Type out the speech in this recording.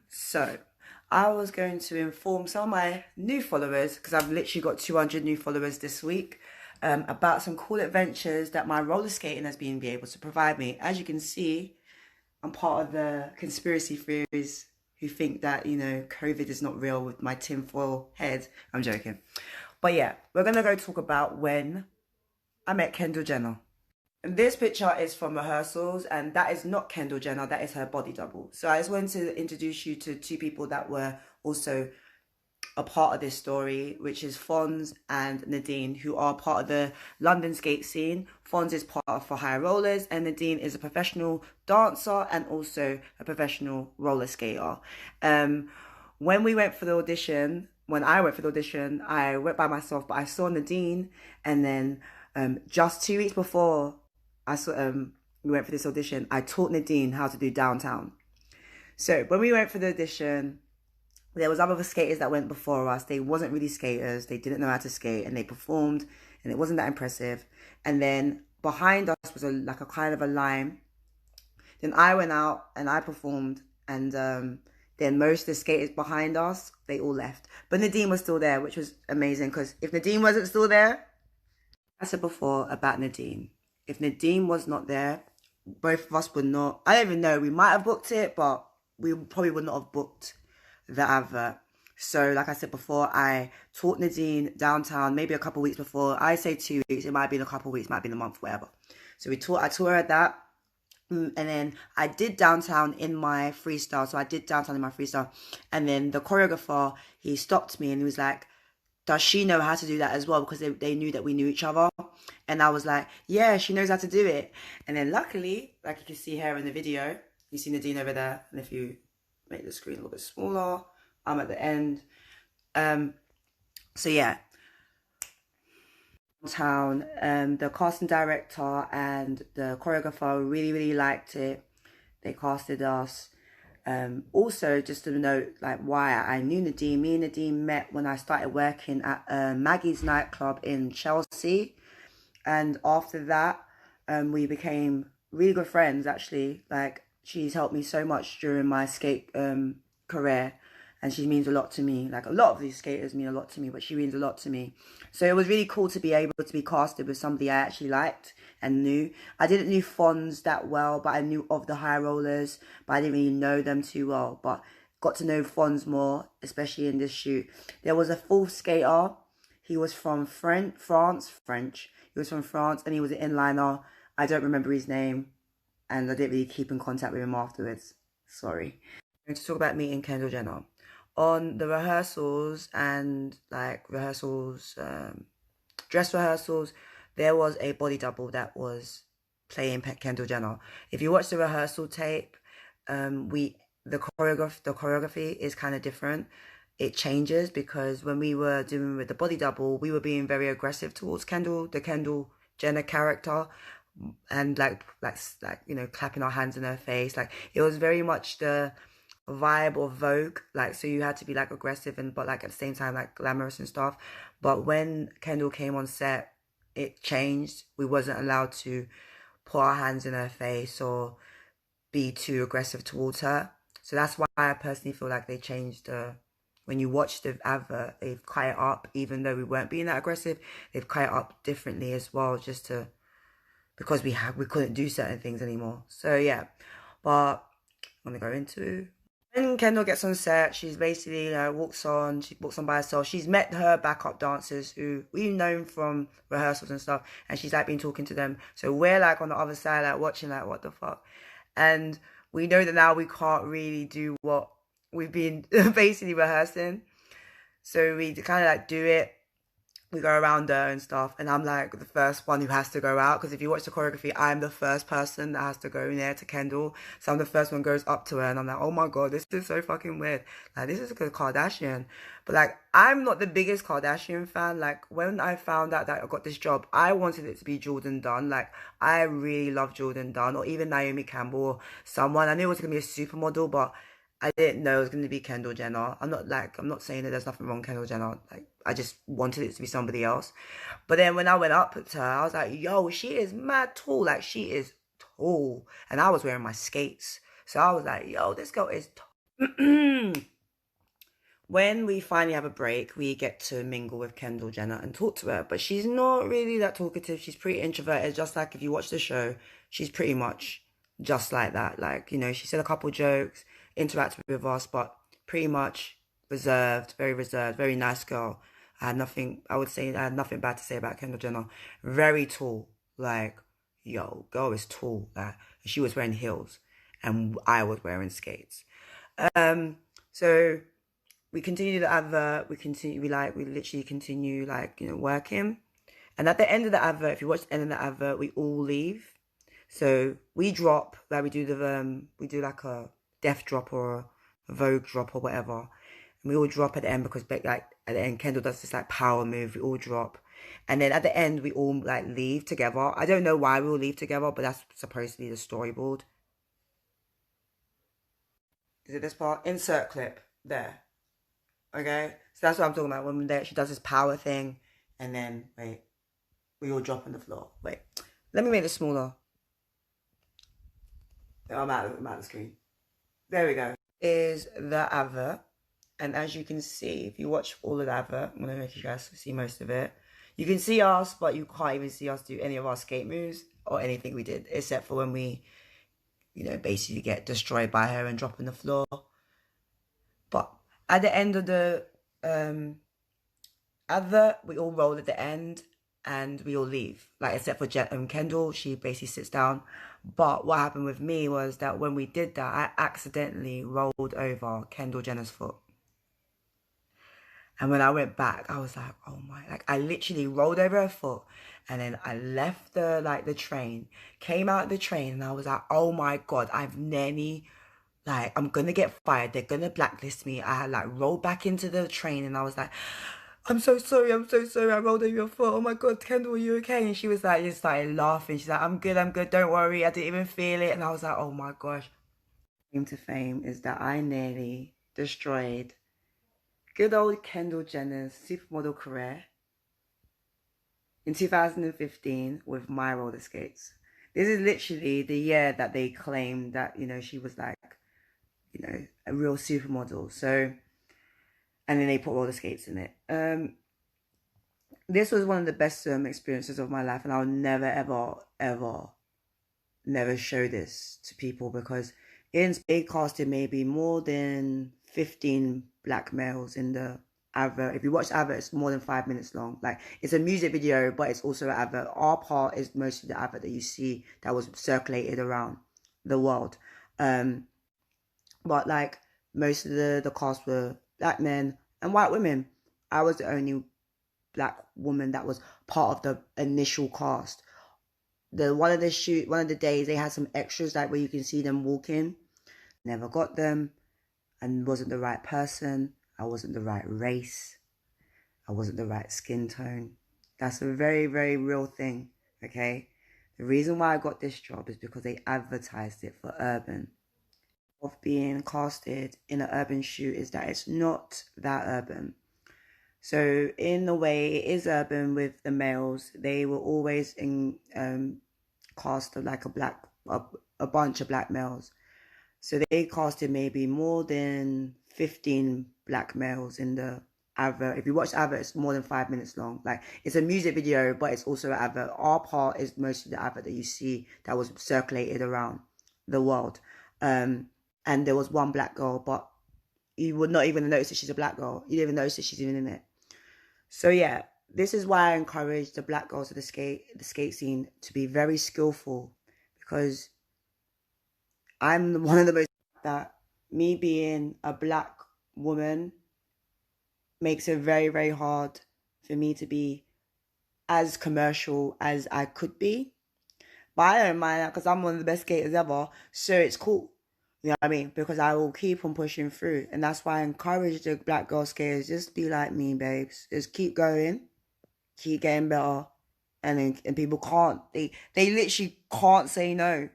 So I was going to inform some of my new followers, because I've literally got 200 new followers this week, about some cool adventures that my roller skating has been able to provide me. As you can see, I'm part of the conspiracy theories who think that, COVID is not real with my tinfoil head. I'm joking. But yeah, we're going to go talk about when I met Kendall Jenner. And this picture is from rehearsals, and that is not Kendall Jenner, that is her body double. So I just wanted to introduce you to two people that were also a part of this story, which is Fonz and Nadine, who are part of the London skate scene. Fonz is part of For Hire Rollers, and Nadine is a professional dancer and also a professional roller skater. When we went for the audition, when I went for the audition, I went by myself, but I saw Nadine, and then just 2 weeks before we went for this audition, I taught Nadine how to do downtown. So when we went for the audition, there was other skaters that went before us. They wasn't really skaters. They didn't know how to skate, and they performed, and it wasn't that impressive. And then behind us was like a kind of a line. Then I went out and I performed, and then most of the skaters behind us, they all left. But Nadine was still there, which was amazing, because if Nadine wasn't still there, I said before about Nadine, if Nadine was not there, both of us would not, I don't even know, we might have booked it, but we probably would not have booked the advert. So like I said before, I taught Nadine downtown maybe a couple of weeks before. I say 2 weeks, it might have been a couple of weeks, might have been a month, whatever. So I taught her that. And then I did downtown in my freestyle. So I did downtown in my freestyle. And then the choreographer, he stopped me and he was like, does she know how to do that as well? Because they knew that we knew each other. And I was like, yeah, she knows how to do it. And then luckily, like you can see here in the video, you see Nadine over there. And if you make the screen a little bit smaller, I'm at the end. So yeah. Town, the casting director and the choreographer really liked it. They casted us. Also, just to note, like, why I knew Nadine. Me and Nadine met when I started working at Maggie's nightclub in Chelsea, and after that, we became really good friends. Actually, like, she's helped me so much during my skate career, and she means a lot to me. Like, a lot of these skaters mean a lot to me, but she means a lot to me. So it was really cool to be able to be casted with somebody I actually liked and knew. I didn't know Fonz that well, but I knew of the high rollers, but I didn't really know them too well. But got to know Fonz more, especially in this shoot. There was a fourth skater. He was from France. He was from France, and he was an inliner. I don't remember his name, and I didn't really keep in contact with him afterwards. Sorry. I'm going to talk about meeting Kendall Jenner. On the rehearsals and dress rehearsals, there was a body double that was playing Kendall Jenner. If you watch the rehearsal tape, the choreography is kind of different. It changes because when we were doing with the body double, we were being very aggressive towards the Kendall Jenner character, and like clapping our hands in her face. Like, it was very much the vibe of Vogue, like, so you had to be like aggressive but like at the same time like glamorous and stuff. But when Kendall came on set, it changed. We wasn't allowed to put our hands in her face or be too aggressive towards her. So that's why I personally feel like they changed when you watch the advert, they've cut it up. Even though we weren't being that aggressive, they've cut it up differently as well, because we couldn't do certain things anymore. So yeah, but I'm gonna go into when Kendall gets on set. She's basically walks on by herself. She's met her backup dancers who we've known from rehearsals and stuff, and she's like been talking to them. So we're like on the other side, like watching, like, what the fuck. And we know that now we can't really do what we've been basically rehearsing. So we kind of like do it. We go around her and stuff, and I'm like the first one who has to go out, because if you watch the choreography, I'm the first person that has to go in there to Kendall. So I'm the first one goes up to her, and I'm like, oh my god, this is so fucking weird. Like, this is a Kardashian. But like, I'm not the biggest Kardashian fan. Like, when I found out that I got this job, I wanted it to be Jordan Dunn. Like, I really love Jordan Dunn, or even Naomi Campbell, or someone. I knew it was gonna be a supermodel, but I didn't know it was going to be Kendall Jenner. I'm not saying that there's nothing wrong with Kendall Jenner. Like, I just wanted it to be somebody else. But then when I went up to her, I was like, yo, she is mad tall. Like, she is tall. And I was wearing my skates. So I was like, yo, this girl is tall. When we finally have a break, we get to mingle with Kendall Jenner and talk to her. But she's not really that talkative. She's pretty introverted. Just like if you watch the show, she's pretty much just like that. Like, you know, she said a couple jokes, interacted with us, but pretty much reserved, very nice girl. I would say I had nothing bad to say about Kendall Jenner. Very tall. Like, yo, girl is tall. Like, she was wearing heels and I was wearing skates. So we continue the advert. We literally continue like, you know, working. And at the end of the advert, if you watch the end of the advert, we all leave. So we drop, like we do like a death drop or a Vogue drop or whatever. And we all drop at the end because like at the end, Kendall does this like power move. We all drop. And then at the end, we all like leave together. I don't know why we all leave together, but that's supposed to be the storyboard. Is it this part? Insert clip there. Okay, so that's what I'm talking about. When there, she does this power thing, and then wait, we all drop on the floor. Wait, let me make this smaller. Oh, I'm out of the screen. There we go. Is the advert, and as you can see, if you watch all of the advert, I'm gonna make you guys see most of it. You can see us, but you can't even see us do any of our skate moves or anything we did, except for when we, you know, basically get destroyed by her and drop on the floor. But at the end of the advert, we all roll at the end and we all leave. Like, except for Kendall, she basically sits down. But what happened with me was that when we did that, I accidentally rolled over Kendall Jenner's foot. And when I went back, I was like, oh my, like I literally rolled over her foot and then I left the train, came out of the train and I was like, oh my God, I've nearly, like, I'm gonna get fired. They're gonna blacklist me. I had like rolled back into the train and I was like, I'm so sorry. I rolled over your foot. Oh my God, Kendall, are you okay? And she was like, just started laughing. She's like, I'm good. Don't worry. I didn't even feel it. And I was like, oh my gosh. Claim to fame is that I nearly destroyed good old Kendall Jenner's supermodel career in 2015 with my roller skates. This is literally the year that they claimed that, you know, she was like, you know, a real supermodel. So, and then they put roller skates in it. This was one of the best experiences of my life, and I'll never, ever, ever, never show this to people because it casted maybe more than 15 black males in the advert. If you watch the advert, it's more than 5 minutes long. Like, it's a music video, but it's also an advert. Our part is mostly the advert that you see that was circulated around the world. But like most of the cast were black men and white women. I was the only black woman that was part of the initial cast. One of the days they had some extras like where you can see them walking. Never got them and wasn't the right person. I wasn't the right race. I wasn't the right skin tone. That's a very, very real thing, okay? The reason why I got this job is because they advertised it for urban. Of being casted in an urban shoot is that it's not that urban. So in a way, it is urban with the males. They were always in cast of like a bunch of black males. So they casted maybe more than 15 black males in the advert. If you watch the advert, it's more than 5 minutes long. Like, it's a music video, but it's also an advert. Our part is mostly the advert that you see that was circulated around the world. And there was one black girl, but you would not even notice that she's a black girl. You didn't even notice that she's even in it. So yeah, this is why I encourage the black girls of the skate scene to be very skillful, because I'm one of the most that me being a black woman makes it very, very hard for me to be as commercial as I could be. But I don't mind that because I'm one of the best skaters ever, so it's cool. You know what I mean? Because I will keep on pushing through. And that's why I encourage the black girl skaters, just be like me, babes. Just keep going. Keep getting better. And people can't, they literally can't say no.